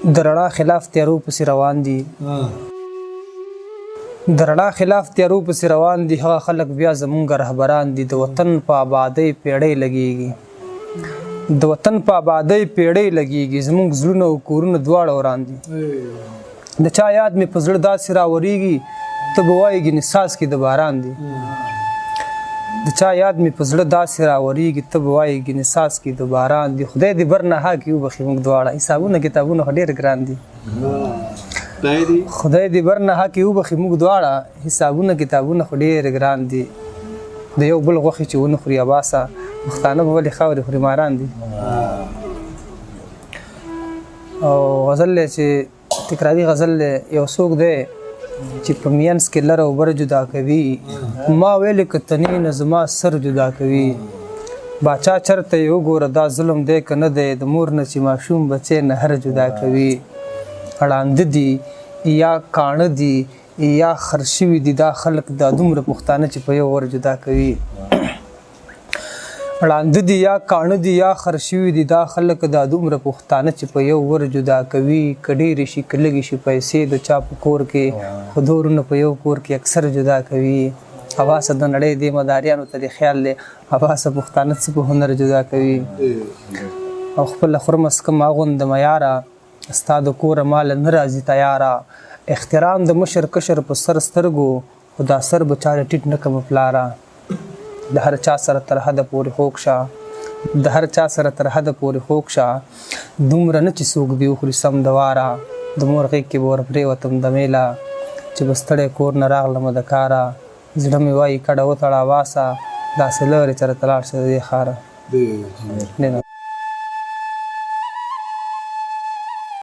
د رڼا خلاف تیارو پسې روان دي د رڼا خلاف تیارو پسې روان دي هغه خلک بیا زمونږ رهبران دي د وطن په آبادۍ پیړۍ لګیږي د وطن په آبادۍ پیړۍ لګیږي زمونږ زړونه او کورونه دواړه وران دي د چا یاد مې په زړه داسې راورېږي ته به وایې ګینې څاڅکي د باران دي د چا یاد مې په زړه داسې راورېږي ته به وایې ګینې څاڅکي د باران دي خدای دې بر نه هاکي وبخي موږ دواړه حسابونه کتابونه خو ډېر ګران دي خدای دې بر نه هاکي وبخي موږ دواړه حسابونه کتابونه خو ډېر ګران دي د یو بل غوښې چې ونه خوري اباسه پښتانه به ولې خاورې خوري ماران دي او غزل دی چې تکراري غزل دی یو څوک دی چې په مینځ کې لر او بر جدا کوي ما ویلې که تنې نه زما سر جدا کوي باچا چرته یې وګوره دا ظلم دی که نه دی د مور نه چې ماشوم بچی نهر جدا کوي ړانده دي یا کاڼه دي یا خر شوي دي دا خلک دا دومره پښتانه چې په یو ور جدا کوي ړانده دي یا کاڼه دي یا خر شوي دي دا خلک دا دومره پښتانه چې په یو ور جدا کوي که ډېرې شي که لږې شي پیسې د چا په کور کې خو دورونه په یو کور کې اکثر جدا کوي حواسه د نړۍ دې مداریانو ته دې خیال دی حواسه پښتانه څه په هنر جدا کوي او خپله خورمه څکم اغوندم یاره ستا د کوره ماله نه راځي تیاره احترام د مشر کشر په سر سترګو خو دا سر به چاړه ټیټ نه کمه پلاره د هر چا سره تر حده پورې خوږ شه د هر چا سره تر حده پورې خوږ شه دومره نه چې څوک دې وخوري سم د واره د مور غېږ کې به ورپرېوتم د میله چې به ستړی کور نه راغلمه د کاره زړه مې وایي کډه وتړه واسه داسې لرې چېرته لاړ شه د دې ښاره